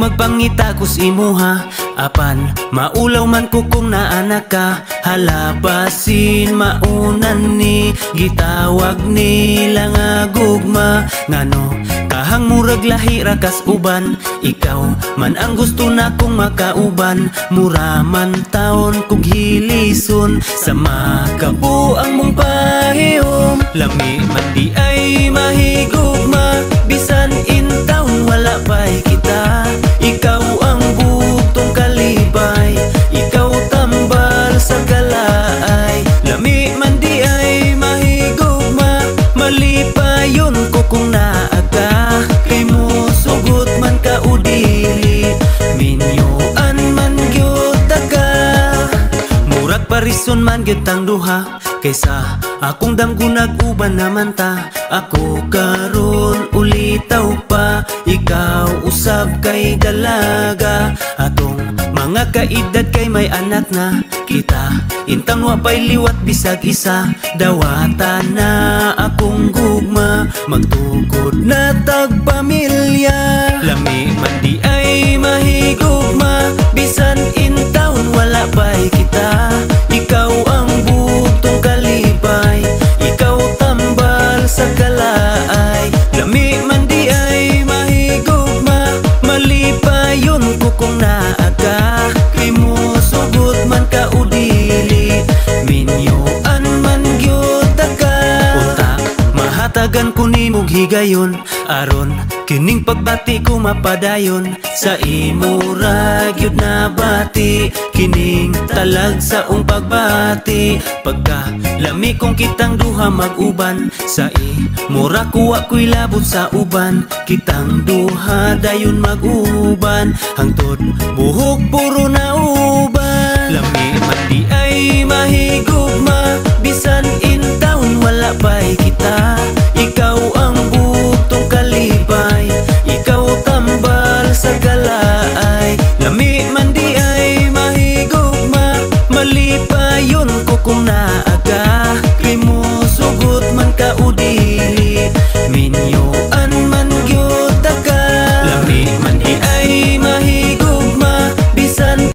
magpangita ko si imuha. Apan maulaw man ko kung naanak ka. Halabasin maunan ni gitawag nila nga gugma. Ngano kahang murag lahi rakas uban. Ikaw man ang gusto na kong makauban. Mura man taon kong hilison. Sa makabuang mong pahiyom. Lami man di ay mahigugma. Bisan in taon wala pa'y kita. Ikaw ang bugtong kalibay. Ikaw tambal sa kalaay. Lami man di ay mahigugma. Mali pa yun ko kung naaga. Kay mo sugot man ka o dili. Minyoan man gyud ka. Murag parison man gyud tang duha. Kaysa akong damgo nag-uban naman ta. Ako karon ulitaw pa. Ikaw usab kay dalaga. Atong mga kaedad kay may anak na. Kita intang wapay liwat bisag isa. Dawata na akong gugma. Magtukod na tagpamilya. Lami man di ay mahigugma. Bisan in taon wala pa'y kita. Ikaw ang bugtong kalibay. Ikaw tambal sa kalaay. Lami man di ay mahigugma. Mali pa yun ko kung naaga. Kay mo sugot man ka o dili. Minyoan man gyud ka. Unta mahatagan ko nimog higayon. Aron kining pagbati ko mapadayon. Sa imo ra gyud na bati. Kining talag sa pagbati. Pagka lami kong kitang duha mag-uban. Sa imo ra kuwa ko'y labot sa uban. Kitang duha dayon mag-uban. Hangtod buhok puro na uban. Lami man di ay mahigugma. Bisan in taon wala pa'y kita. Ikaw ang bugtong kalibay. Ikaw tambal sa kalaay. Lami man di ay mahigugma. Mali pa yun ko kung naaga. Kay mo sugot man ka o dili. Minyoan man gyud ka. Lami man di ay mahigugma. Bisan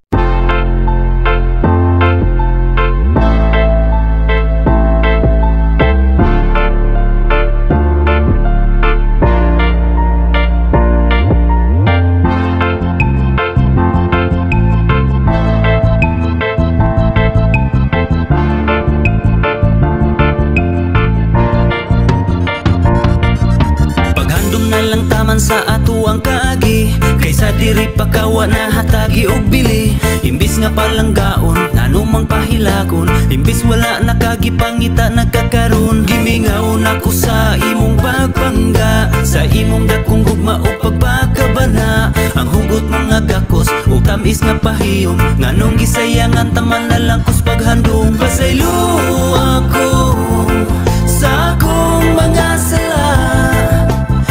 sa ato ang kaagi. Kaysa diri pakawa na hatagi og bili. Imbis nga palanggaon nanumang pahilakon. Imbis wala nakagipangita nagkakaroon. Gimingaon ako sa imong pagpangga. Sa imong dakong gugma o pagpakabana. Ang hugot mga gakos o tamis nga pahiyom. Nganong gisayangan taman na lang kus paghandong. Pasaylo ako sa akong mga sala.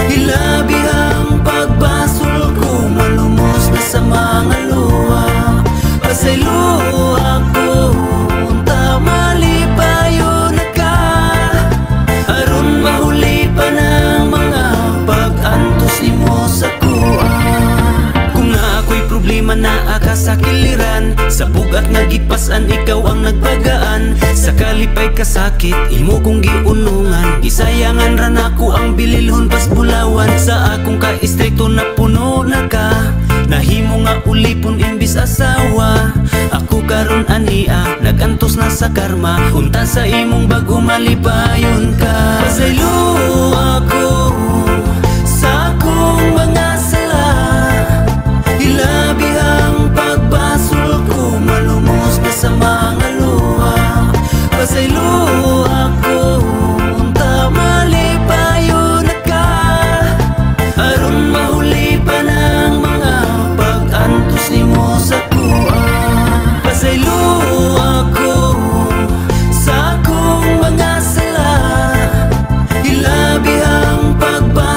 Ilabi ang pagbasol ko. Malumos na sa mga luha. Pasaylo ako. Unta mali pa yun ka. Aron mahuli pa ng mga pag-antos ni mo sa kuha. Kung na ako'y problema na aka sa kiliran. Sa bugat nga gipasan ikaw ang nagpagaan. Sa kalipay kasakit imo kong giunungan. Gisayangan ran ako ang bililhon pas bulawan. Sa akong ka-istrikto na puno na ka. Nahimo nga ulipon imbis asawa. Ako karon ania nagantos na sa karma. Unta sa imong bago malipayon ka. Pasaylo ako sa akong mga sala. Ilabi ang pagbasol ko. Malumos na sa mga luha. Pasaylo ako. Unta mali pa yun ka. Aron mahuli pa ng mga pag-antos ni mo sa kuha. Pasaylo ako sa akong mga sala. Ilabi ang pagbasol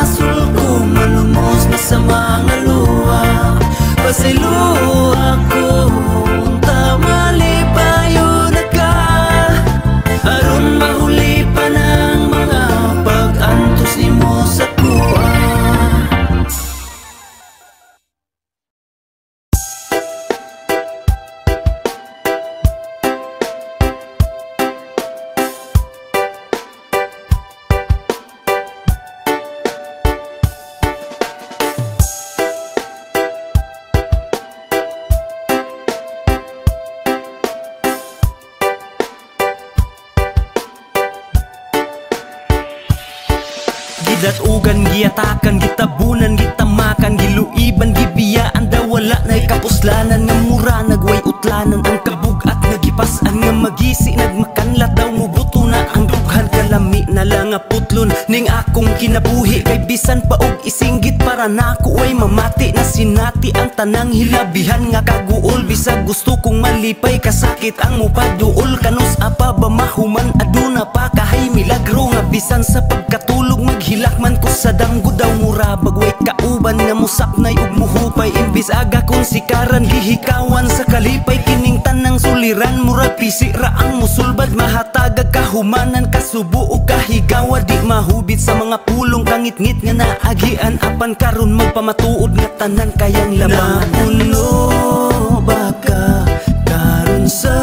Gidatugan, giatakan, gitabunan, gitamakan, giluiban, gibiyaan daw wala na'y kapuslanan. Nga mura nagway utlanan ang kabugat nga gipasan. Nga magisi nagmakanlat daw mubuto na ang dughan. Kalami na lang nga putlon ning akong kinabuhi. Kay bisan pa og isinggit para nako ay mamati na sinati ang tanang hilabihan nga kaguol. Bisag gusto kong malipay kasakit ang mupaduol. Kanus apa ba mahuman aduna pa kahay milagro nga bisan sa pagkatulog maghilakman ko sa danggo daw mura. Bagway kauban nga musapnay ug muhupay imbis aga kong sikaran gihikawan sa kalipay. Kining tanang suliran mura pisira ang musulbad mahatagag kahumanan kasubo o kahigawa. Di mahubit sa mga pulong kangit-ngit nga naagian apan karon magpamatuod nga tanan kayang laman. Napuno baka karon sa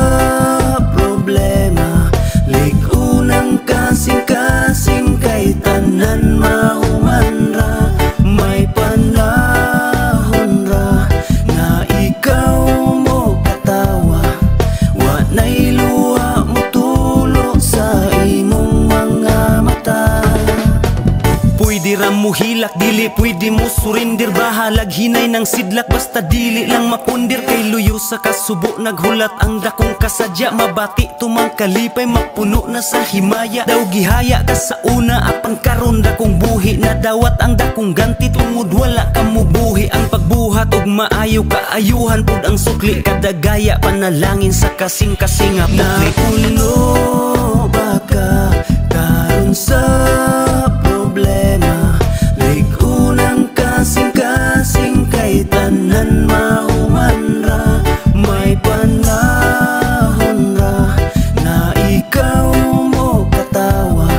problema ligunang kasing-kasing kay tanan mahuman ra. May panahon ra na ikaw mo katawa wa na'y luha mo tulo sa imong mga mata. Pwede ra mo hilak dili pwede mo surindir. Bahalag hinay ng sidlak basta dili lang mapundir. Kay luyo sa kasubo naghulat ang dakong kasadya. Mabati tumang kalipay mapuno na sa himaya. Daw gihaya ka sa una apan karon dakong buhi. Nadawat ang dakong ganti tungod wala ka mubuhi. Ang pagbuhat og maayo kaayuhan pud ang sukli. Kadagaya panalangin sa kasing-kasing nga pukli. Napuno baka karon sa problema ligunang kasing-kasing kay tanan mahuman ra. May panahon ra na ikaw mo katawa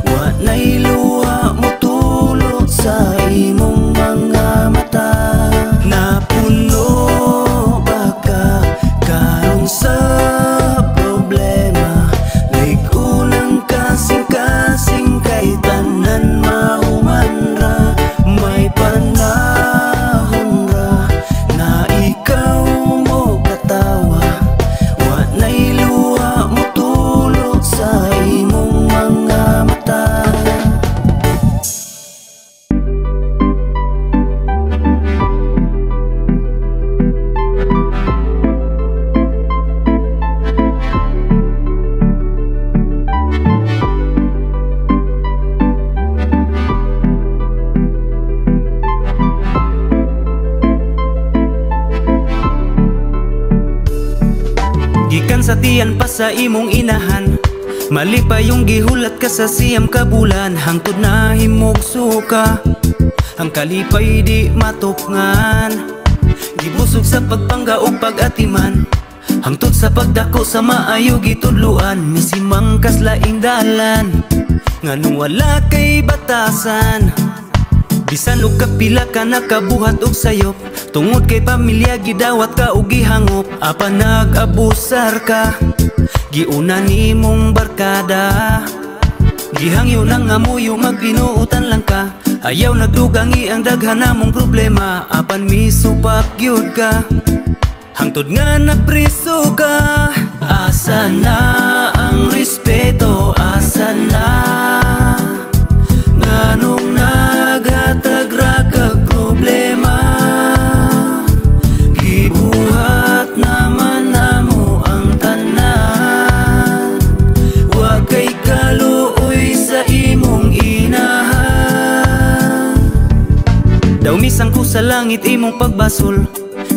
wa na'y luha mo tulo sa imong mga mata. Napuno baka karon sa problema ligunang kasing-kasing kay tanan mahuman ra. May panahon ra na ikaw mo katawa wa na'y luha mo tulo sa imong mga mata. Gikan sa tiyan pa sa imong inahan mali pa yung gihulat ka sa siyam ka bulan. Hangtod na himog suka ang kalipay di matupngan. Gibusog sa pagpangga o pag-atiman hangtod sa pagdako sa maayo gitudluan. Misimang kaslaing dalan nganong wala kay batasan. Bisan og kapila ka nakabuhat og sayop tungod kay pamilya gidawat ka og gihangop. Apan nag-abusar ka giuna nimong barkada. Gihangyo nang amuyo magbinuutan lang ka. Ayaw nagdugangi ang daghan namong problema. Apan misupak gyud ka hangtod nga napriso ka. Asa na ang respeto? Asa na nganong naghatag ra kag problema? Gibuhat naman namo ang tanan wa kay kaluoy sa imong inahan. Daw misang ko sa langit imong pagbasol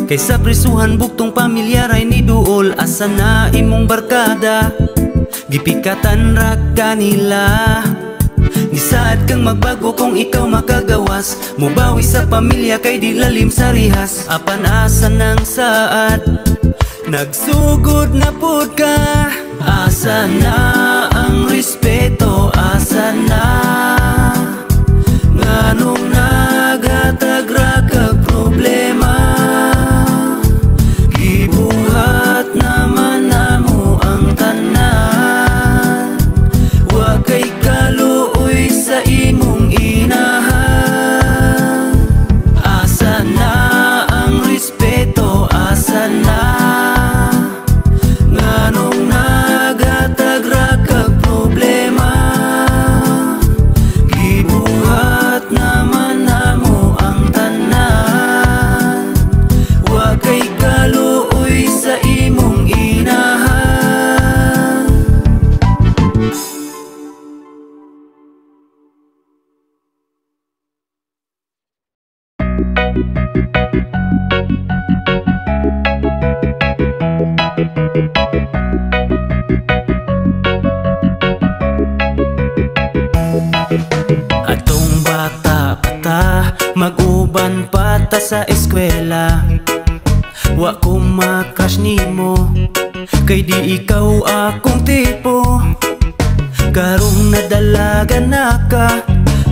kaysa prisuhan buktong pamilyaray ni duol. Asa na imong barkada? Gipikatan ra kanila. Gisaad kang magbago kung ikaw makagawas. Mubawi sa pamilya kay di lalim sa rihas. Apan asa nang saad? Nagsugod na pud ka. Asa na ang respeto? Asa na nganong naghatag ra kag problema? Gibuhat naman namo ang tanan wa kay kaluoy sa imong inahan. Asa na ang respeto? Asa na nganong naghatag ra sa eskwela. Wa ko makrush nimo, kay di ikaw akong tipo. Karong nadalaga na ka,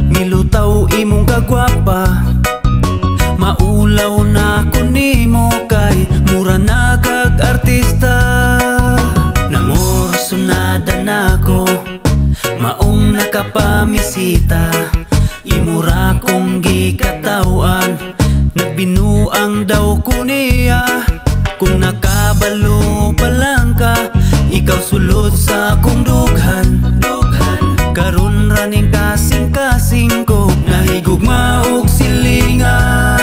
milutaw imong kagwapa. Maulaw na ko nimo, kay mura na kag artista. Namorsunada na ko, maong nakapamisita. Imura kong gikatawan, nagbinuang daw ko niya. Kung nakabalo pa lang ka, ikaw sulod sa akong dughan. Karon raning kasing-kasing ko, nahigugma og silingan.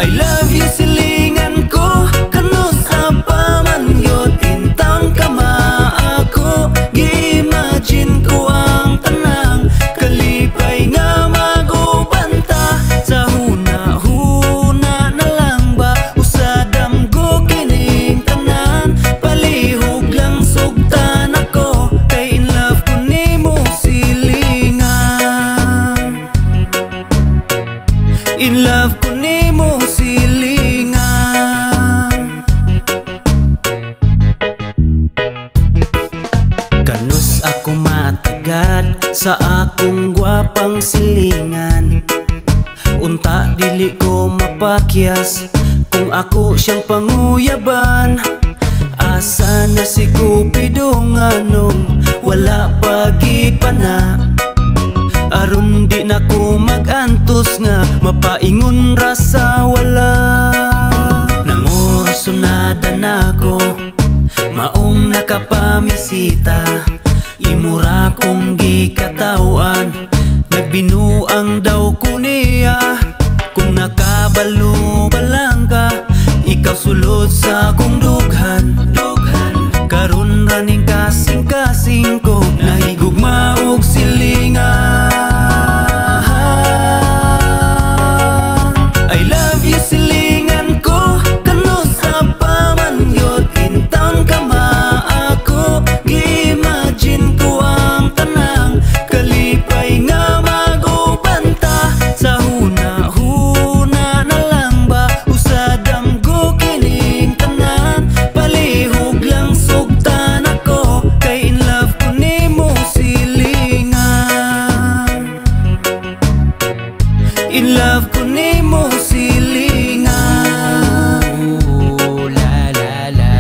I love you silingan ko, kano sa pamangyod intang kama ako. Gi-imagine ko ang tanang kalipay nga magubanta. Sa huna-huna na lang ba usadam ko kining tanan. Palihog lang sugtan ako, kay in love ko nimo silingan. In love ko nimo silingan. Kanus ako matagad sa akong gwapang silingan. Unta dili ko mapakyas kung ako siyang panguyaban. Asa na si Cupido nganong wala pagipana. Aron di na ko magantos nga mapaingon ra sa wala. Namorsunada na ko, maong nakapamisita. Imura kong gikatawan, nagbinuang daw ko niya. Kung nakabalo pa lang ka, ikaw sulod sa akong dughan. Karon raning kasing-kasing ko, nahigugma og silingan. I love you silingan ko, kano sa pamangyod intang kama ako. Gi-imagine ko ang tanang kalipay nga magubanta. Sa huna-huna na lang ba usadam ko kining tanan. Palihog lang sugtan ako, kay in love ko nimo silingan. In love ko nimo silingan. La la la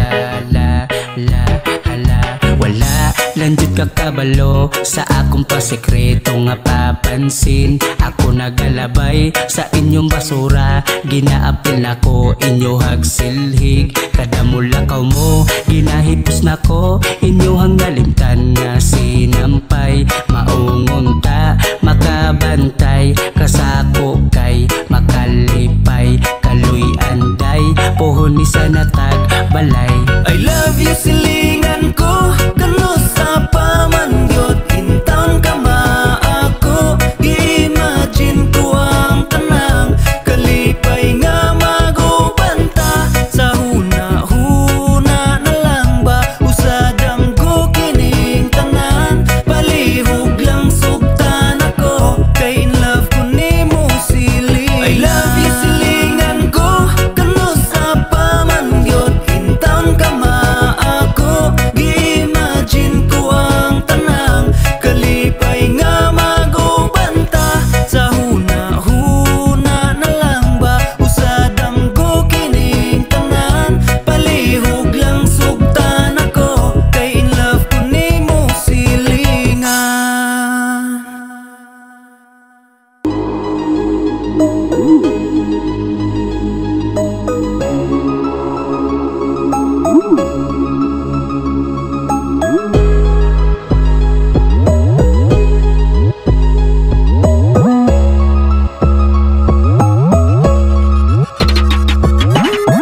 la la hala. Wala lang jud ka kabalo sa akong pasekreto nga papansin. Ako nagalabay sa inyong basura, ginaapil nako inyo hagsilhig. Kada mulakaw mo ginahipos nako, inyo hang nalimtan nga sinampay. Maungunta makabantay, kasako kay makalipay. Kaluy anday pohon ni sa natag balay. I love you silingan ko, kano sa pamangyod intang kama ako. Gi-imagine ko ang tanang kalipay nga magubanta. Sa huna-huna na lang ba usadam ko kining tanan. Palihog lang sugtan ako, kay in love ko nimo silingan. I love you silingan ko, kano sa pamangyod intang kama ako. Gi-imagine ko ang tanang kalipay nga magubanta. Sa huna-huna na lang ba usadam ko kining tanan. Palihog lang sugtan ako, kay in love ko nimo silingan.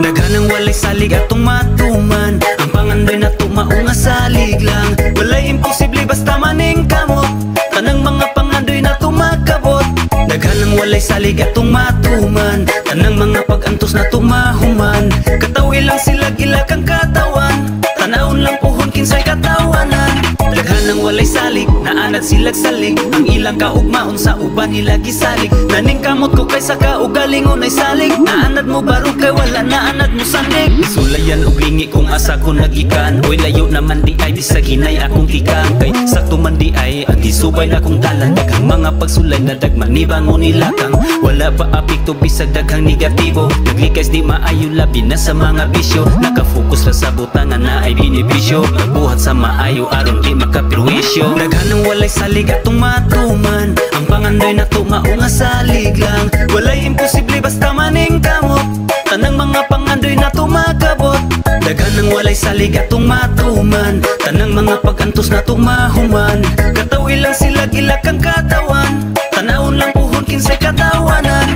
Daghanang walay salig atong matuman, ang pangandoy na tumaong nga salig lang. Walay imposible basta maning kamot, tanang mga pangandoy na tumakabot. Daghanang walay salig atong matuman, tanang mga pag-antos na tumahuman. Katawi lang sila gila kang katawan, tanawon lang pohon kinsay katawanan. Daghanang walay walay salig, naanad silag salig. Ang ilang kaugmaon sa uban nila gisalig. Naning kamot ko kay sa kaugalingon ay salig. Naanad mo baro kay wala naanad mo sandig. Sulayan og lingi kung asa ko nagikan. Oy layo naman di ay bisag hinay akong tikang. Kay sakto man di ay ang gisubay na kong talan. Daghang mga pagsulay na dagman ni bangon nila kang. Wala pa apekto bisag daghang negatibo. Naglikas di maayo labi na sa mga bisyo. Nakafokus ra sa butangan na ay benepisyo. Buhat sa maayo aron di makapirwisyo. Daghanang walay salig atong matuman. Ang pangandoy na tumao nga salig lang. Walay imposible basta maning kamot. Tanang mga pangandoy na tumagabot. Daghanang walay salig atong matuman. Tanang mga pagantos na tumahuman. Katawi lang sila gilak ang katawan. Tanawon lang puhon kinsay katawanan.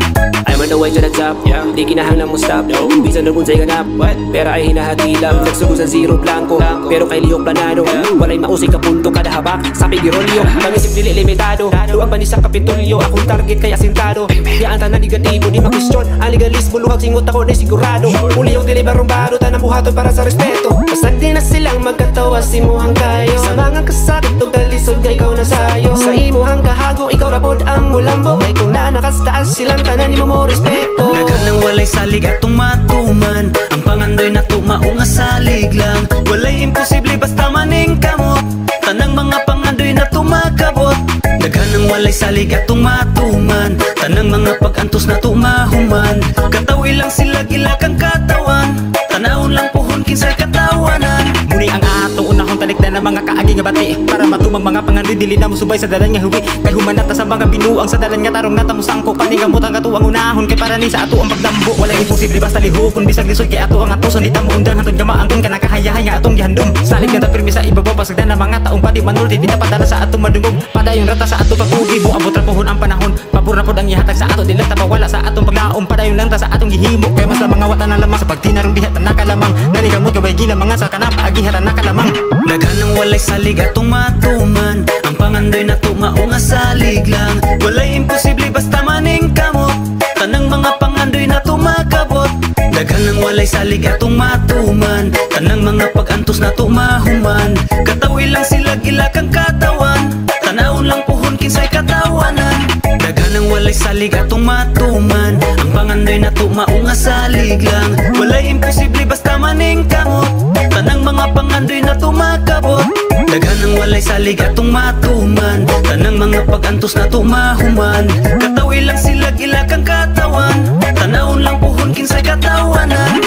I'm on the way to the top, yeah. Di kinahanglan mo stop, no. Bisan na sa'y ganap, what? Pera ay hinahati lang. Nagsugo sa zero blanco, pero kay lihok planado. Walay mausay ka punto kada habak. Sa pigirolyo, pangisip dili limitado. Luwag man isa kapitulyo, akong target kaya sintado. Di ang tanan negatibo, di makwestiyon. Ang legalismo, luhag singot ako na sigurado. Uli yung dilibarong baro, tanang buhaton para sa respeto. Basta di na silang magkatawa, simuhang kayo. Sa mga kasakit o kalisod, ikaw na sayo. Sa imuhang kahago, ikaw rapod ang mulambo. Kay kung na nakastaas silang tanan, ni mo respeto. Daghanang walay salig atong matuman. Ang pangandoy na tumao nga salig lang. Walay imposible basta maning kamot. Tanang mga pangandoy na tumakabot. Daghanang walay salig atong matuman. Tanang mga pagantos na tumahuman. Katawi lang sila gilak ang katawan. Tanawon lang puhon kinsay katawanan. Muni ang atong unahon talikdan ng mga kaagi nga bati. Para matumang mga pangandoy dili na musubay sa dalan nga huwi. Kay humanata sa mga binuang sa dalan nga tarong nata musangko. Panigamot ang katuwang unahon kay para ni sa ato ang pagdambo. Walay imposible basta lihokon bisag lisod kay ato ang atoson. Di tamo undan hantod nga maangkon ka nakahayahay nga atong gihandom. Salig nga tapirmi sa ibabaw pasagdan ng mga taong pati manulti. Di napadala sa atong madungog. Padayon rata sa ato pag-ugi. Buabot ra pohon ang panahon. Pabor na pod ang ihatag sa ato. Di lang tapawala sa atong paglaom. Padayon lang ta sa atong gihimo. Kay mas la mga wata na lamang sa pagtinarong dihat na nakalamang. Nanigamot gabay gila mga sa kanap agihan na nakalamang. Daghanang walay salig atong matuman. Ang pangandoy na tumao nga salig lang. Walay imposible basta maning kamot. Tanang mga pangandoy na tumakabot. Daghanang walay salig atong matuman. Tanang mga pagantos na tumahuman. Katawi lang sila gilak ang katawan. Tanawon lang puhon kinsay katawanan. Daghanang walay salig atong matuman. Ang pangandoy na tumao nga salig lang. Walay imposible basta maning kamot. Tanang mga pangandoy na tumakabot. Daghanang walay salig atong matuman. Tanang mga pagantos na tumahuman. Katawi lang sila gilak ang katawan. Tanawon lang puhon kinsay katawanan.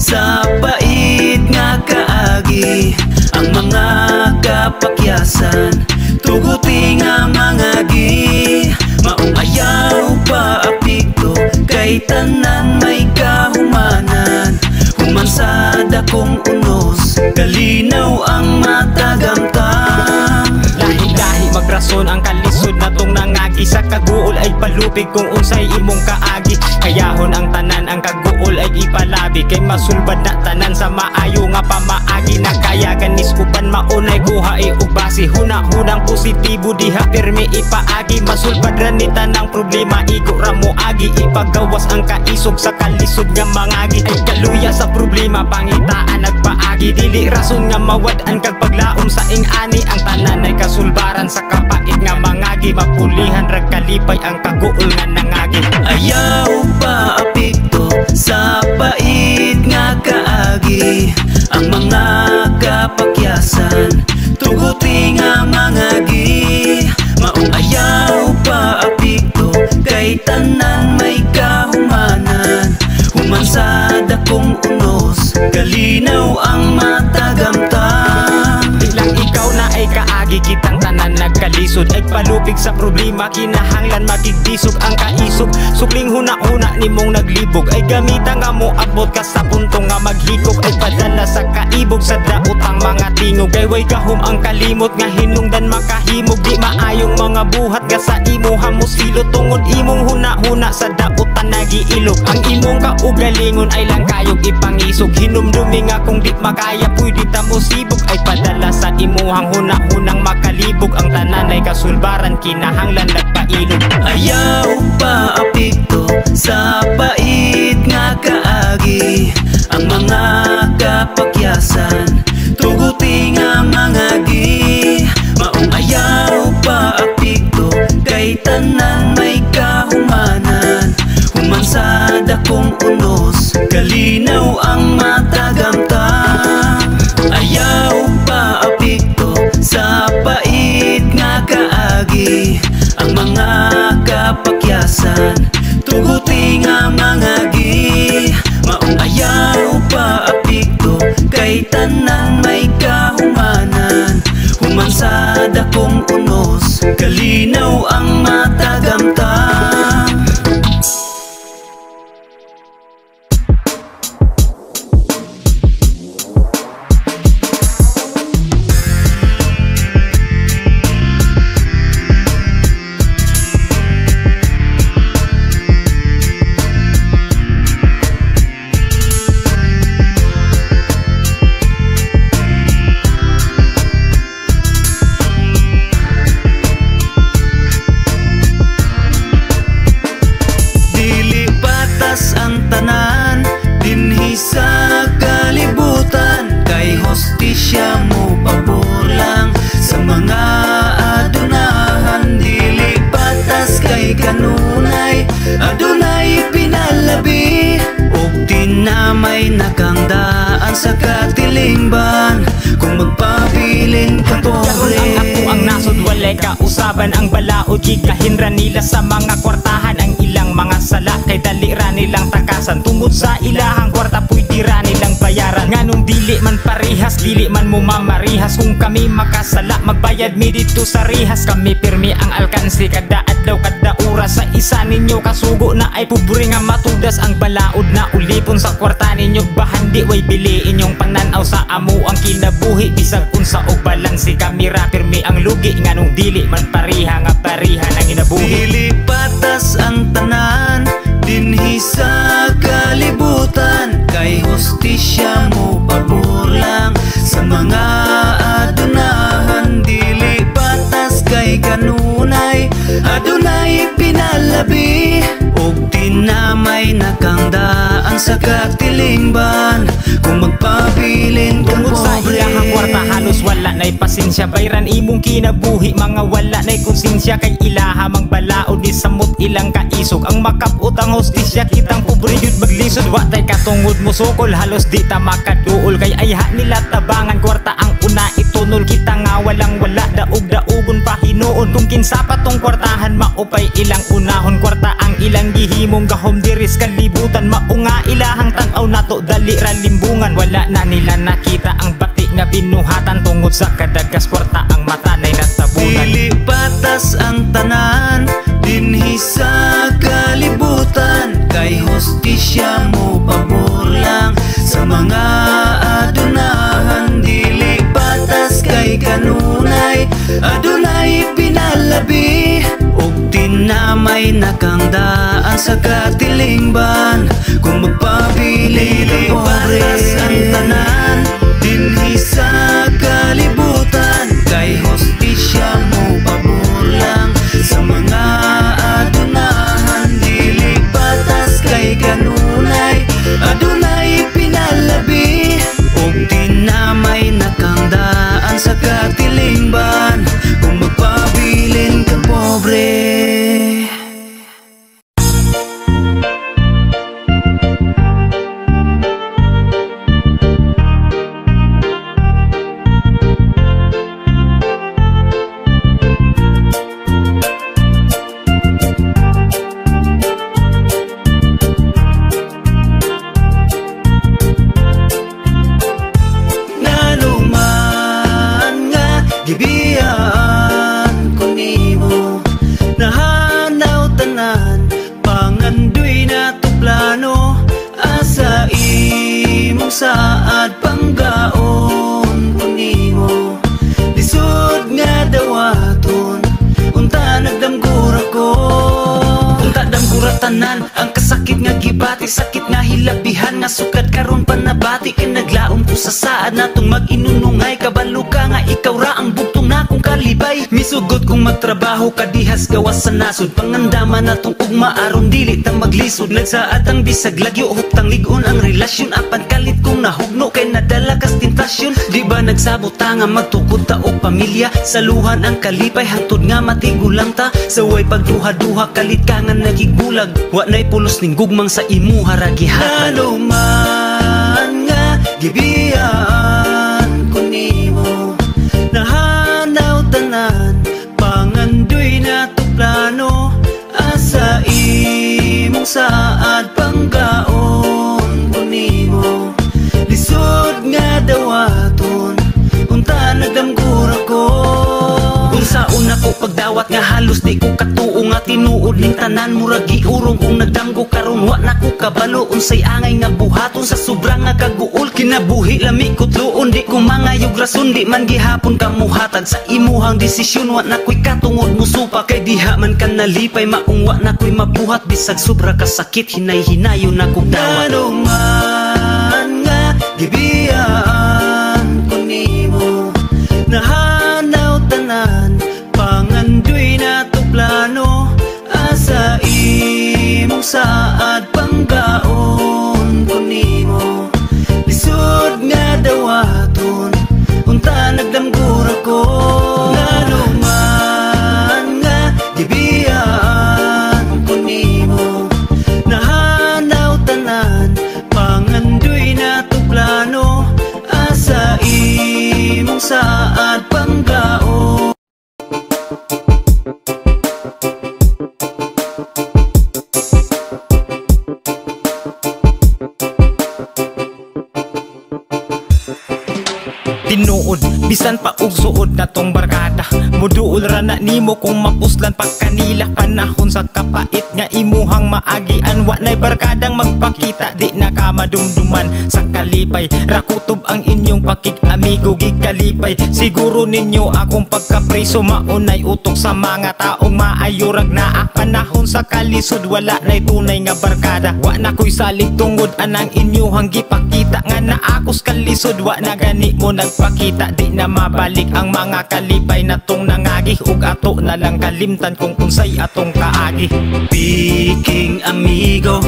Sa pait nga kaagi ang mga kapakyasan. Tuguti nga mga gi maong ayaw pa apikto. Kay tanan may kahumanan. Human sa dakong unos. Kalinaw ang matagamtang. Lahi-lahi magrason ang kalisod na tong nangagi. Sa kaguol ay palupig kung unsay imong kaagi. Kayahon ang tanan ang kaguol ay ipalabi. Kay masulbad na tanan sa maayo nga pamaagi. Na kaya ganis uban maunay kuha iubasi. Hunang positibo diha pirmi ipaagi. Masulbad ra ni tanang problema igo ra mo agi. Ipagawas ang kaisog sa kalisod nga mangagi. Ay kaluya sa problema pangitaan nagpaagi. Dili rason nga mawad-an kag paglaom sa ing-ani. Ang tanan ay kasulbaran sa kapait nga mangagi. Mapulihan rag kalipay ang kaguol nga nangagi. Ayaw pa apikto sa pait nga kaagi ang mga kapakyasan. Tuguti nga mga gi maong ayaw pa apikto. Kay tanan may kahumanan. Human sa dakong unos. Kalinaw ang matagamtang. Bilang ikaw na ay kaagi kitang tanan nagkali lisod ay palupig sa problema, kinahanglan makigdisog ang kaisog. Sukling huna-huna nimong naglibog ay gamita nga mo abot ka sa punto nga maghikog ay padala sa kaibog sa daotang mga tingog. Ay way gahom ang kalimot nga hinungdan makahimog, di maayong mga buhat nga sa imo hamusilo tungod imong huna-huna sa daotan nagiilog. Ang imong kaugalingon ay lang kayog ipangisog, hinumdumi nga kung di makaya pwede ta mo sibog ay padala sa imuhang huna-hunang makalibog. Ang tanan ay kasulbaran kinahanglan nagpailog. Ayaw pa apikto sa pait nga kaagi, ang mga kapakyasan tuguti nga mga gi. Maong ayaw pa apikto kay tanan may kahumanan, human sa dakong unos kalinaw ang matagamtang. Ayaw pa apikto sa pait nga kaagi, ang mga kapakyasan tuguti nga mga gi. Maong ayaw pa apikto kay tanan may kahumanan, human sa dakong unos kalinaw ang matagamtang. Hostisya mo pabor lang sa mga adunahan, dili patas kay kanunay adunay pinalabi og tinamay nakangdaan sa katilingban. Kung magpabilin ka pobre ang nasod walay kausaban ang balaod, gigahinra nila sa mga kwartahan ang ilang mga sala kay dalira nilang takasan tungod sa ilahang kwarta pwede ra nilang bayaran. Nganong dili man parihas, dili man mo mamarihas, kung kami makasala magbayad mi dito sa rihas. Kami pirmi ang alkansi kada adlaw kada oras, sa isa ninyo kasugo na ay pobre nga matudas ang balaod na ulipon sa kwarta ninyo bahandi way bili inyong pananaw sa amo ang kinabuhi bisag unsa og balansi. Kami ra pirmi ang lugi nganong dili man pariha nga parihan ang inabuhi. Dili patas ang tanan dinhi sa kalibutan, kay hostisya mo pabor lang sa mga adunahan, dili patas kay kanunay adunay pinalabi og tinamay nakangdaan sa katilingban. Kung magpabilin kang tungod sa pobre ilahang kwarta halos wala na'y pasensya, bayran imong kinabuhi mga wala na'y konsensya kay ilaha mang balaod di samot ilang kaisog. Ang makapot ang hostisya kitang pobre yun maglisod, wa tay katungod mo sukol halos di ta makaduol kay ayha nila tabangan kwarta ang una itunol kita nga walang wala daog-daogon pa hinuon. Kung kinsa pa tong kwartahan maupay ilang unahon kwarta ang ilang gihimong gahom diris kalibutan, maunga ilahang tanaw nato dali ra limbungan. Wala na nila nakita ang bati nga binuhatan tungod sa kadagas kwarta ang mata nay natabunan. Dili patas ang tanan dinhi sa kalibutan, kay hostisya mo pabor lang sa mga adunahan, dili patas kay kanunay adunay pinalabi og tinamay nakangdaan sa katilingban. Kung magpabili ka pobre ang tanan dinhi sa kalibutan, kay hostisya mo pabor lang sa mga adunahan, dili patas kay kanunay adunay pinalabi og tinamay nakangdaan sa katilingban. Kung magpabilin ka pobre gibiyaan kun saad panggaon kunimo lisod nga dawaton unta nagdamgura ko unta damgura tanan ang kasakit nga gibati sakit nga hilabihan nga sukad karon pa nabati kay naglaom ko sa saad natong mag-inunungay kabalo ka nga ikaw ra ang bugtong na kong kalibay misugod kong magtrabaho kadihas gawas sa nasod pangandaman natong ugma aron dili tang maglisod nagsaad ang bisag lagyo huptang ligon ang relasyon apan kalit kong nahugno kay nadala kas tentasyon di ba nagsabot ta nga magtukod ta og pamilya saluhan ang kalipay hangtod nga matigulang ta saway pagduha-duha kalit ka nga nagigbulag wa nay pulos ning gugmang sa imuha ra gihatag naluman nga gibiyaan kunimo nahanaw tanan pangandoy na to plano asa imong saad panggaon kunimo lisod nga dawaton unta nagdamgura ko unsa una ko pagdawat nga halos di ko katuo nga tinuod ning tanan murag giurong kung nagdanggo karon wa na ko kabalo unsay angay nga buhaton sa sobrang nga kaguol kinabuhi lami ko tluon di ko mangayog rason di man gihapon kamuhatag sa imuhang desisyon wa na ko'y katungod musupa kay diha man ka nalipay maong wa na ko'y mabuhat bisag sobra kasakit hinay-hinayon na kong dawat naluman nga gibiyaan kunimo nahanaw tanan pangandoy na to plano asa imong saad panggaon kunimo lisod nga dawaton unta nagdamgura ko naluman nga gibiyaan kunimo nahanaw tanan pangandoy na to plano asa imong saad panggaon tinuod bisan pa og suod na tong barkada muduol ra na nimo kung mapuslan pag kanila panahon sa kapait nga imuhang maagian wa nay barkadang magpakita di na ka madumduman sa kalipay rakutob ang inyong pakig amigo gikalipay siguro ninyo akong pagkapriso maunay utok sa mga taong maayurag na panahon sa kalisod wala nay tunay nga barkada wa na ko'y salig tungod anang inyong gipakita nga naakos kalisod wa na gani mo nagpakita di na mabalik ang mga kalipay na tong nangagi ug ato na lang kalimtan kung unsay atong kaagi Piking amigo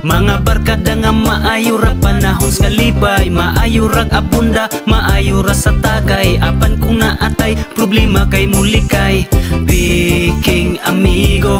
mga barkada nga maayo ra panahon sa kalipay maayo rag abunda maayo ra sa tagay apan kung naatay problema kay mulikay Piking amigo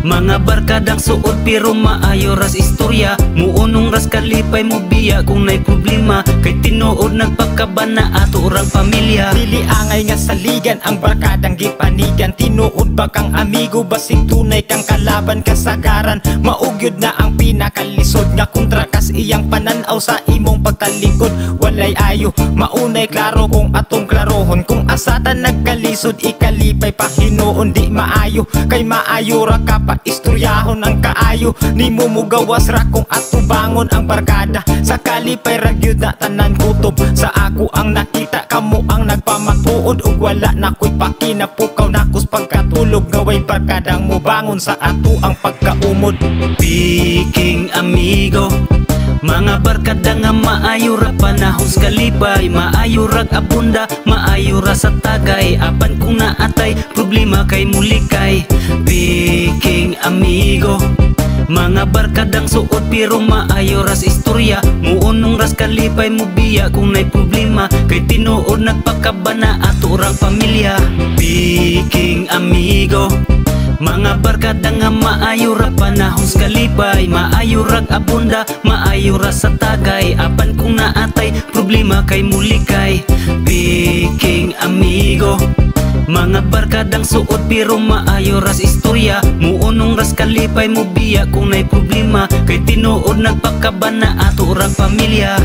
mga barkadang suod pero maayo ras istorya muunong ras kalipay mo biya kung nay problema kay tinuod nagpakabana ato urang pamilya dili angay nga saligan ang barkadang gipanigan tinuod ba kang amigo basig tunay kang kalaban kasagaran maugyod na ang pinakalisod nga kontra kas iyang pananaw sa imong pagtalikod walay ayo maunay klaro kung atong klarohon kung asatan nagkalisod ikalipay pahinuon di maayo kay maayo ra ka pa istoryahon ang kaayo nimo mugawas ra kung ato bangon ang barkada sa kalipay ragyud na tanan kutob sa ako ang nakita kamo ang nagpamatuod ug wala na ko'y pakinapukaw nakos pagkatulog ngaway barkadang mo bangon sa ato ang pagkaumod Piking amigo mga barkada nga maayo ra panahon sa kalipay maayo rag abunda maayo ra sa tagay apan kung naatay problema kay mulikay Piking amigo mga barkadang suod pero maayo ras istorya muunong ras kalipay mo biya kung nay problema kay tinuod nagpakabana ato urang pamilya Piking amigo mga barkada nga maayo ra panahon sa kalipay maayo rag abunda maayo ra sa tagay apan kung naatay problema kay mulikay Piking amigo mga barkadang suod pero maayo ras istorya muunong ras kalipay mo biya kung nay problema kay tinuod nagpakabana ato urang pamilya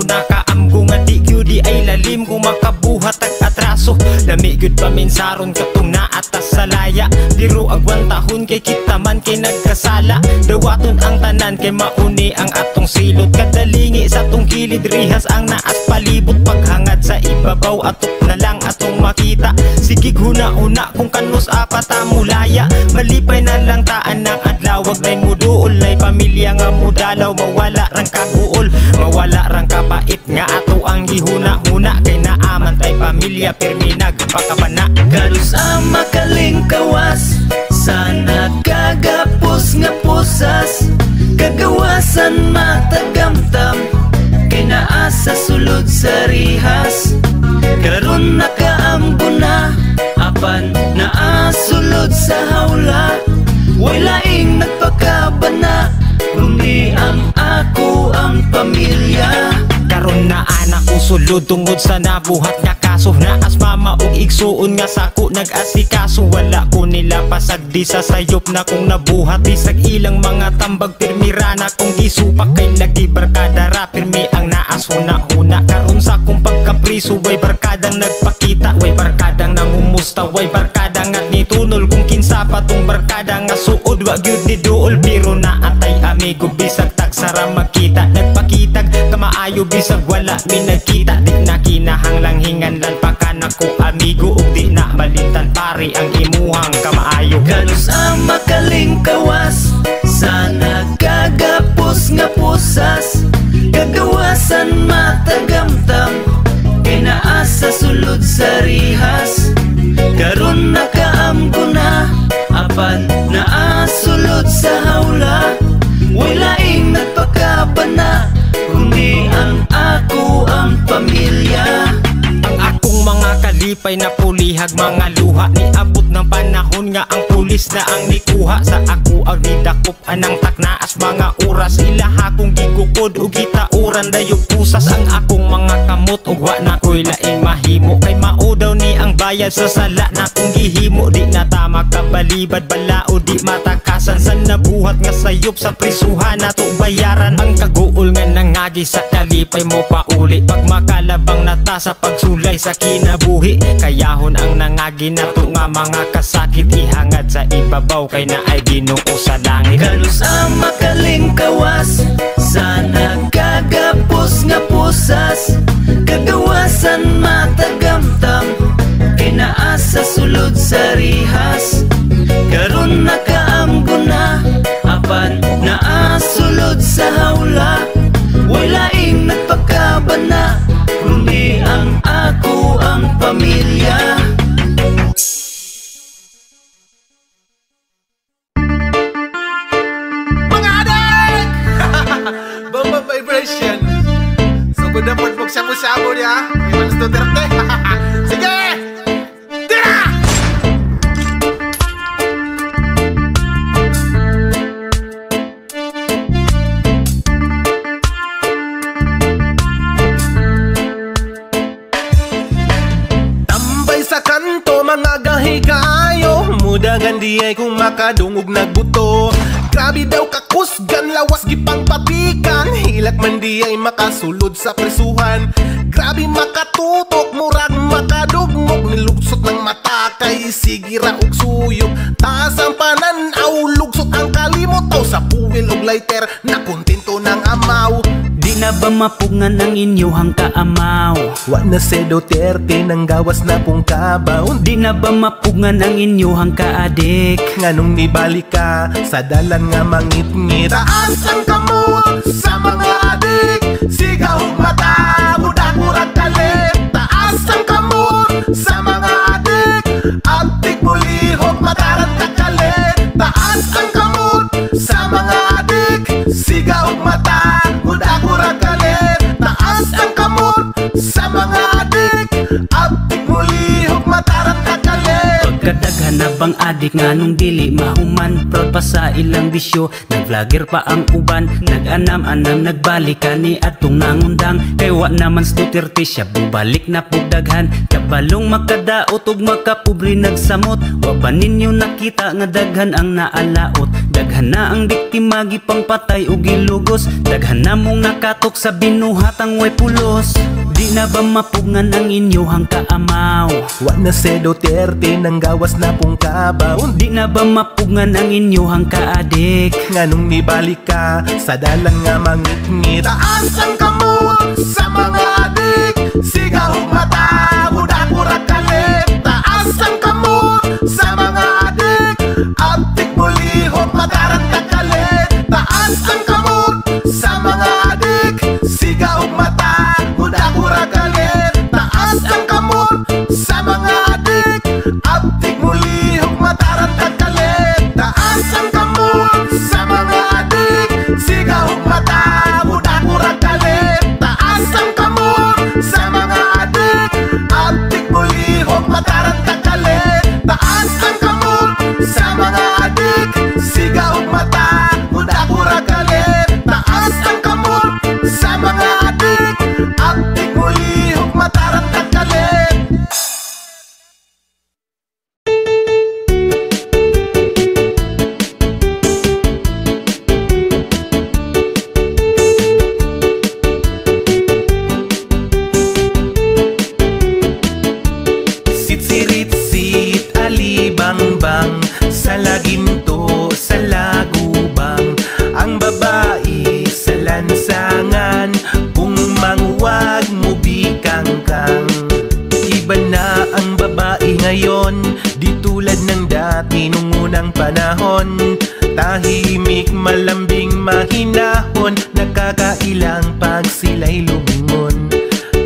nakaamgo nga di gyudi ay lalim kung makabuhat ag atraso. Lami gyud paminsaron katong naatas sa laya, pero agwan tahon kay kita man kay nagkasala. Dawaton ang tanan kay mauni ang atong silot, kadalingi sa tong kilid rihas ang naas palibot. Paghangad sa ibabaw atok na lang atong makita. Sige huna-una kung kanus apat amulaya, malipay na lang taan ng adlaw. Wag na'y muduol na'y pamilya nga mudalaw, mawala rang kaguol, mawala rang kapait nga ato ang gihuna-huna. Kay naaman tay pamilya permi nagpakabana. Kalos ang makaling kawas sa nagkagapos nga pusas, kagawasan matagamtam kay naa sa sulod sa rihas. Karon nakaamgo na apan naa sulod sa hawla, way laing nagpakabana kundi ang ako ang pamilya. Karon na anak ko sulod tungod sa nabuhat nga kaso, naas mama og igsuon nga sako nag-asikaso. Wala ko nila pasagdi sa sayop na kung nabuhat, bisag ilang mga tambag pirmirana kung gisupak kay lagi barkada ra pirmi ang naas huna-huna. Karon sa kong pagkapriso way barkadang nagpakita, way barkadang nangumusta, way barkadang at nitunol kung kinsa pa tong barkada nga suod wa gyud ni duol. Pero naatay amigo bisag tagsara makita, nagpakitag kamaayo bisag wala mi nagkita. Di na kinahanglang hinganlan pa ka na ko amigo, ug di na malintan pari ang imuhang kamaayo. Kalos ang makaling kawas sa nagkagapos nga pusas, kagawasan matagamtam kay naa sa sulod sa rihas. Karon nakaamgo na apan naa sulod sa hawla, way laing nagpakabana kundi ang ako ang pamilya. Ang akong mga kalipay na pulihag mga luha, niabot ng panahon nga ang pulis na ang nikuha sa ako ang nidakop anang taknaas mga oras. Ilaha kong gigukod o gitauran dayog pusas ang akong mga kamot, ug wa na ko'y laing mahimo kay maudaw ni ang bayad sa sala na kong gihimo. Di na tama kabalibad balao di matakasan sa nabuhat nga sayop sa prisuhan nato bayaran. Ang kaguol nga nangagi sa kalipay mo pauli, pag makalabang nata sa pagsulay sa kinabuhi. Kayahon ang nangagi nato nga mga kasakit, ihangad sa ibabaw kay na ay Ginoo sa langit. Kalos ang makaling kawas sa nagkagapos nga pusas, kagawasan matagamtam kay naa sa sulod sa rihas. Karon nakaamgo na apan naa sulod sa hawla, way laing nagpakabana kundi ang ako ang pamilya. Mga adik! Bomba vibration. So kung dapat magsabo-sabo niya, Imans Duterte. Sige! Tira! Tambay sa kanto mga gahigayo, mudagan di ay kung makadungog nagbuto. Grabe daw kakusgan, lawas gipang patikan, hilak man di ay makasulod sa prisuhan. Grabe makatutok, murag makadugmok, nilugsot ng mata kay sigira og suyok. Taas ang pananaw, lugsot ang kalimot, taw sa puwil og lighter na kontento ng amaw. Di na ba mapungan ang inyuhang kaamaw? Wa na si Duterte nang gawas na pong kabaw. Di na ba mapungan ang inyuhang kaadik? Nganong nibalik ka sa dalan nga mangit-ngit. Taas ang kamot sa mga adik, sigaw mata, mudak-murak kalit. Taas ang kamot sa mga adik, abtik mulihok mataran kakalit. Taas ang kamot sa mga adik, sigaw mata, mudak-murak kalit. Taas ang kamot sa mga adik, abtik mulihok mataran kakalit. Pagkadaghan na bang adik nga nung dili mahuman, proud pa sa ilang bisyo, nag-vlogger pa ang uban. Nag-anam-anam, nagbalik ka ni atong nangundang, kay wa naman Duterte siya bubalik na pugdaghan. Kabalong makadaot ug makapubri nagsamot, wa ba ninyo nakita nga daghan ang naalaot? Daghan na ang biktima gipang patay o gilugos. Daghan na mong nakatok sa binuhatang way pulos. Di na ba mapugngan ang inyohang kaamaw? Wa na si Duterte nang gawas na pong kabaw. Di na ba mapugngan ang inyohang kaadik? Nganong nibalik ka sa dalan nga mangit-ngit. Taas ang kamot sa mga adik, sigaw mata, mudak-murak kalit. Taas ang kamot sa mga adik, abtik mulihok mataranta kalit. Taas ang kamot sa mga adik, sigaw mata, mudak-murak kalit. Taas ang kamot sa mga adik, abtik mulihok mataranta kalit. Taas ang kamot sa mga adik, sigaw mata, mudak-murak kalit. Taas ang kamot sa mga adik, abtik mulihok mataranta kalit. Taas ang kamot sa mga adik, sigaw mata, mudak-murak kalit. Taas ang kamot sa mga adik, abtik mulihok mataranta kalit. Sit-sirit-sit, alibang-bang, sa laginto, sa lagubang. Ang babae sa lansangan, kung manguwag mo bikang-kang. Iba na ang babae ngayon, di tulad ng dati nung unang panahon. Tahimik, malambing, mahinahon, nakakailang pag sila'y lumingon.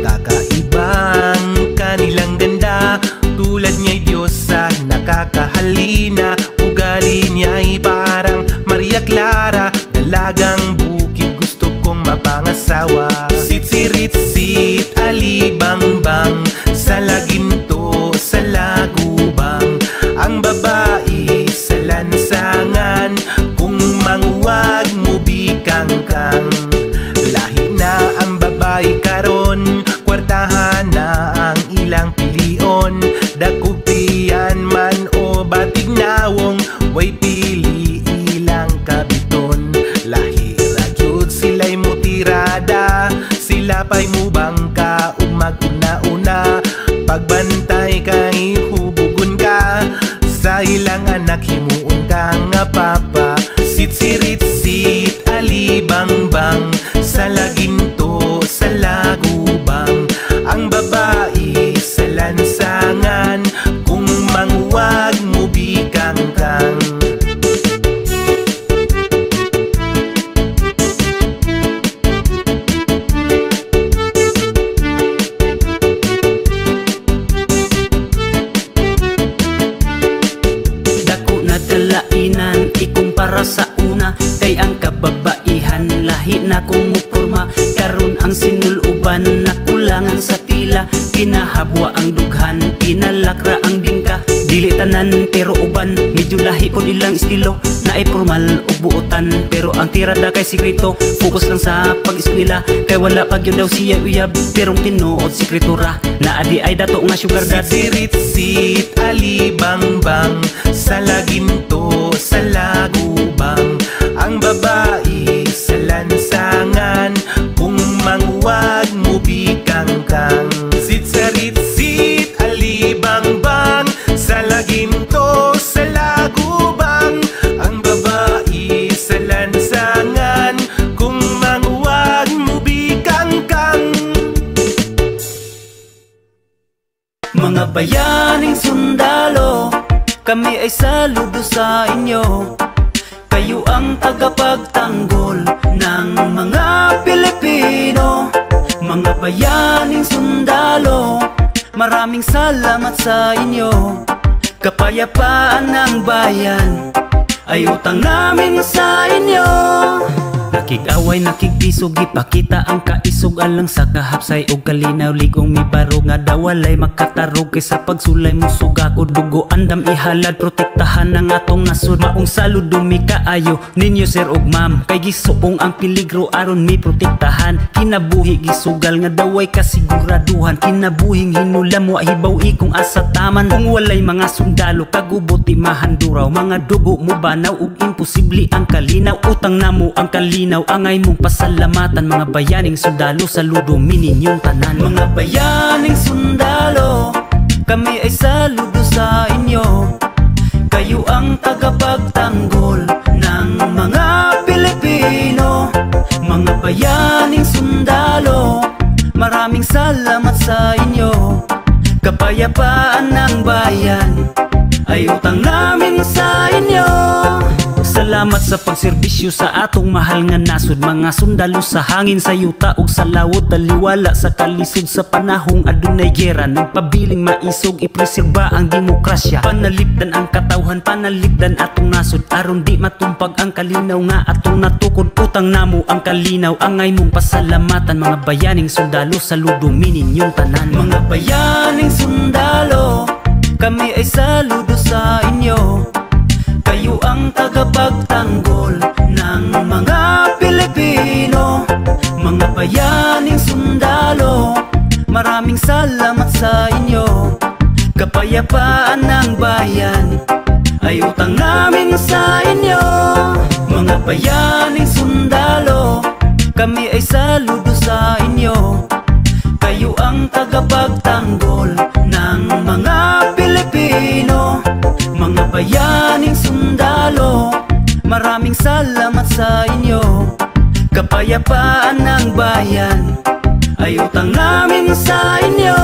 Kakaibang kanilang ganda, tulad niya'y Diyosa, nakakahalina. Ugali niya'y parang Maria Clara, dalagang bukid gusto kong mapangasawa. Sit-sirit-sit, alibang-bang, sa laginto, sa lagubang. Ang babae sa lansangan, kung manguwag mo bikang-kang. Lahi na ang babae karon, kwartahan na ang ilang pilion. Dakupian man o batignawong, way pili ilang kabiton. Lahi ragyod sila'y mutirada, sila pa'y mubangka ug maguna-una. Pagbantay kay hubugon ka, sa ilang anak himuon ka nga papa. Sit-sirit-sit, alibang-bang, sa laginto, sa lagubang. Ang babae sa lansangan, kung manguwag mo bikang-kang. Dako na dalainan, ikumpara sa una. Kay ang kababaihan, lahi na kumuporma. Karon ang sinuluban, nakulangan sa tila. Kinahabwa ang dughan, pinalakra ang bingka. Dili tanan pero uban, medyo lahi ko nilang estilo. Naay formal o buotan, pero ang tirada kay sikreto. Focus lang sa pag-eskwela, kay wala pag yun daw siya uyab. Pero tinuod sikretura, na adi ay dato nga sugar dad. Sit-sirit, alibang-bang, sa laginto, sa lagubang. Ang babae sa lansangan, kung manguwag mo bikang-kang. Sit-sirit-sit, alibang-bang, sa laginto, sa lagubang. Ang babae sa lansangan, kung manguwag mo bikang-kang. Mga bayaning sundalo, kami ay saludo sa inyo. Kayo ang tagapagtanggol ng mga Pilipino. Mga bayaning sundalo, maraming salamat sa inyo. Kapayapaan ng bayan ay utang namin sa inyo. Nakig-away, nakig-isog, ipakita ang kaisog alang sa kahapsay og kalinaw. Ligong mi baro nga dawalay makatarog kaysa pagsulay mo sugako. Dugo andam ihalad, protektahan ang atong nasod. Maong salud dumi kaayo ninyo sir og ma'am, kay gisuong ang peligro aron mi protektahan. Kinabuhi gisugal nga daway kasiguraduhan, kinabuhing hinulam mo hibaw ikong asa taman. Kung walay mga sundalo kagubot di mahanduraw, mga dugo mo banaw ug imposible ang kalinaw. Utang namo ang kalinaw, angay mong pasalamatan. Mga bayaning sundalo, saludo mininyong tanan. Mga bayaning sundalo, kami ay saludo sa inyo. Kayo ang tagapagtanggol ng mga Pilipino. Mga bayaning sundalo, maraming salamat sa inyo. Kapayapaan ng bayan ay utang namin sa inyo. Salamat sa pagserbisyo sa atong mahal nga nasod. Mga sundalo sa hangin, sa yuta ug sa lawod, taliwala sa kalisod sa panahong adunay gera. Nagpabiling maisog, ipreserba ang demokrasya. Panalipdan ang katawhan, panalipdan atong nasod, aron di matumpag ang kalinaw nga atong natukod. Utang namo ang kalinaw, angay mong pasalamatan. Mga bayaning sundalo, saludo mininyong tanan. Mga bayaning sundalo, kami ay saludo sa inyo. Kayo ang tagapagtanggol ng mga Pilipino. Mga bayaning sundalo, maraming salamat sa inyo. Kapayapaan ng bayan ay utang namin sa inyo. Mga bayaning sundalo, kami ay saludo sa inyo. Kayo ang tagapagtanggol ng mga Pilipino. Mga bayaning sundalo, maraming salamat sa inyo. Kapayapaan ng bayan ay utang namin sa inyo.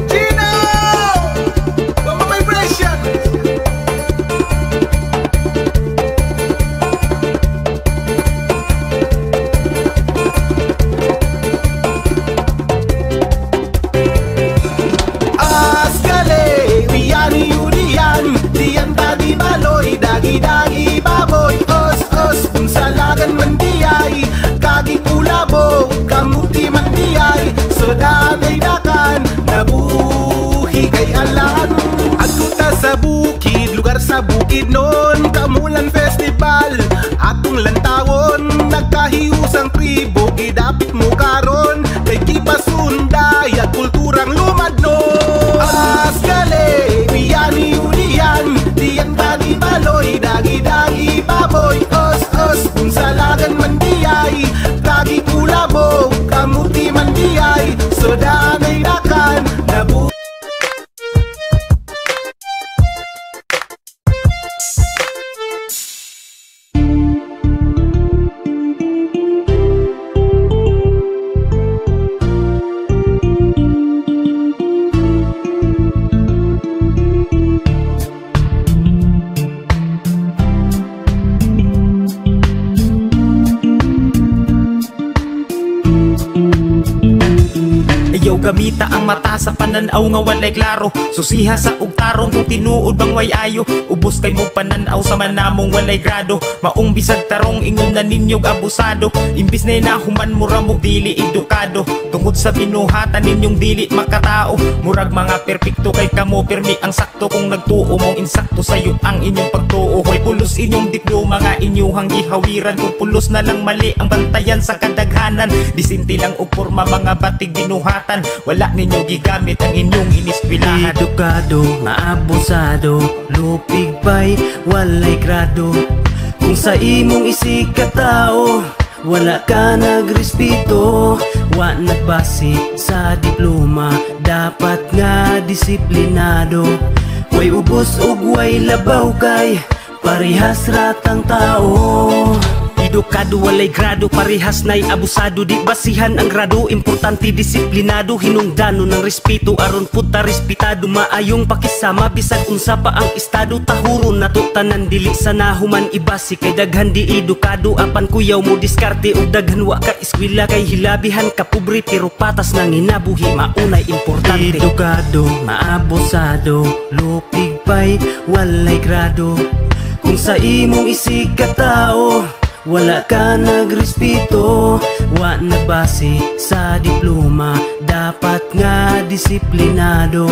Gino! Mama vibration! Dagi-dagi baboy, os-os, kung salagan man diyay. Kagi kulabo, kamuti man diyay. So danay dakan, nabuhi kay alam. Agkuta sa bukid, lugar sa bukid noon. Kamulan festival, atong lantawon. Nagkahiusang tribo, gidapit mo karon. Kay kipasunday, at kulturang lumadnon. Asgale, biyani ulian, diyan tadi baloy. Dagi-dagi baboy, os-os, kung salagan man diyay. Kagi kulabo, kamuti man diyay. So danay dakan, nabu. Gamita ang mata sa pananaw nga walay klaro. Susiha sa ugtarong kung tinuod bang way ayo. Ubos kay mo pananaw sa manamong walay grado. Maong bisag tarong ingon na ninyog abusado. Imbis na inahuman mura mo dili edukado. Tungod sa binuhatan ninyong dili makatao. Murag mga perpekto kay kamo permi ang sakto. Kung nagtuo mong insakto sayo ang inyong pagtuo. Hoy pulos inyong diploma nga inyuhang gihawiran. Kung pulos na lang mali ang bantayan sa kadaghanan. Disinti lang og porma mga batig binuhatan. Wala ninyo gigamit ang inyong iniskwilahan. Edukado nga abusado, lupig pa'y walay grado. Kung sa imong isig katao, wala ka nagrespeto. Wa nagbase sa diploma, dapat nga disiplinado. Way ubos ug way labaw kay parehas ratang tao. edukado, walay grado, parehas na'y abusado. Di basihan ang grado, importante disiplinado, hinungdano ng respeto, aron puta respetado. Maayong pakisama, bisag unsa pa ang estado, tahuron nato tanan, dili sana human ibasi. Kay daghan di edukado, apan kuyaw mo diskarte, ug daghan wa ka eskwela, kay hilabihan ka pobre pero patas nang hinabuhi, maunay importante. Edukado, maabusado, lupig pa'y walay grado. Kung sa imong isig ka tao, wala ka nagrespeto, wa nagbase sa diploma, dapat nga disiplinado.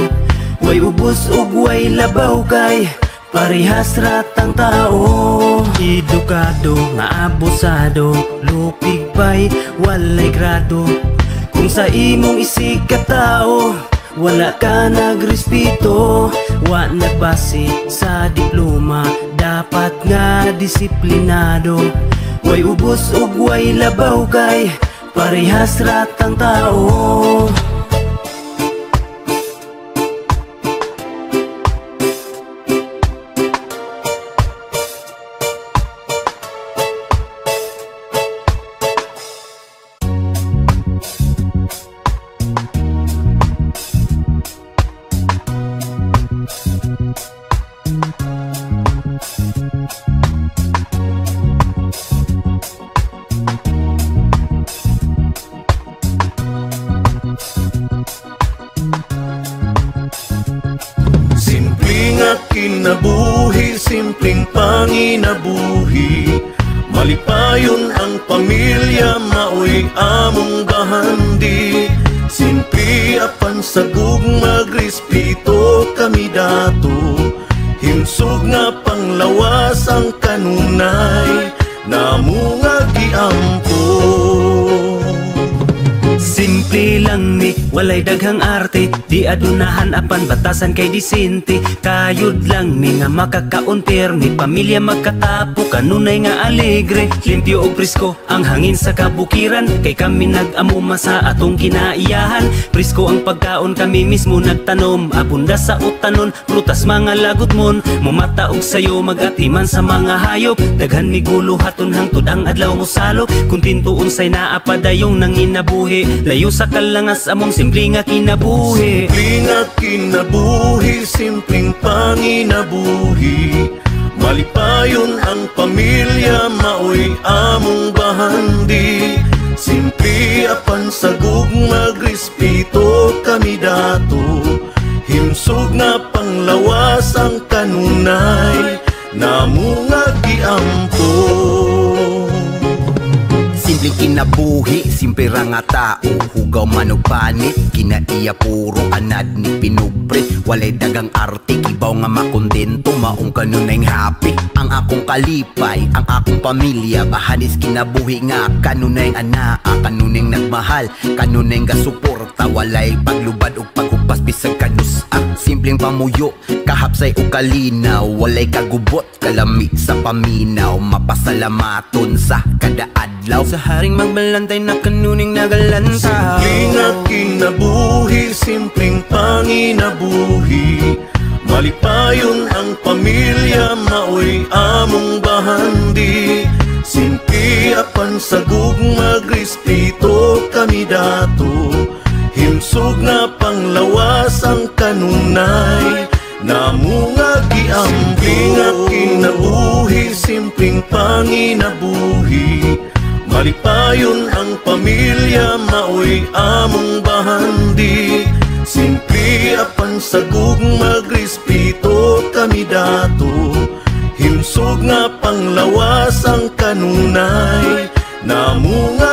Way ubos ug way labaw kay parehas ratang tao. Edukado, nga abusado, lupig pa'y walay grado. Kung sa imong isig ka tao, wala ka nagrespeto, wa nagbase sa diploma, dapat nga disiplinado. Way ubos ug way labaw kay parehas ratang tao. Kinabuhi, simpleng panginabuhi, malipayon ang pamilya, maoy among bahandi. Simple apan sagug magrespeto kami dato, himsog nga panglawas ang kanunay, namo nga giampo. Simple lang ni, walay daghang arte, di adunahan apan batasan kay disente. Kayod lang ni nga makakaunter, ni pamilya magkatapo, kanunay nga alegre. Limpyo og presko ang hangin sa kabukiran, kay kami nag-amuma sa atong kinaiyahan. Presko ang pagkaon, kami mismo nagtanom, abunda sa utanon, prutas mga lagot mon. Mumata og sayo, magatiman sa mga hayop, daghan mi gulo haton hangtod ang adlaw mo salop. Kung tintuon say naapadayong nanginabuhi, layo sa kalangas among simple nga kinabuhi. Simple nga kinabuhi, simpleng panginabuhi, malipayon ang pamilya, maoy among bahandi. Simple apan sagug magrespeto kami dato, himsog nga panglawas ang kanunay, namo nga giampo. Simple kinabuhi, simple ra nga tao, hugaw man og panit, kinaiya puro anad ni pinubre. Walay dagang arte, kibaw nga makontento, maong kanunay happy. Ang akong kalipay, ang akong pamilya, bahanis kinabuhi nga kanunay anaa, kanunay nagmahal, kanunay nga suporta. Walay paglubad og paghupas bisag kanusa, simpleng pamuyo, kahapsay og kalinaw. Walay kagubot, kalami sa paminaw, mapasalamaton sa kada adlaw. Sa haring magbalantay na kanuning nagalantaw. Simple nga kinabuhi, simpleng panginabuhi, malipayon ang pamilya, maoy among bahandi. Simple apan sagug magrespeto kami dato, himsog nga panglawas ang kanunay, namo nga giampo. Simple nga kinabuhi, simpleng panginabuhi, malipayon ang pamilya, maoy among bahandi. Simple apan sagug magrespeto kami dato, himsog nga panglawas ang kanunay, namo nga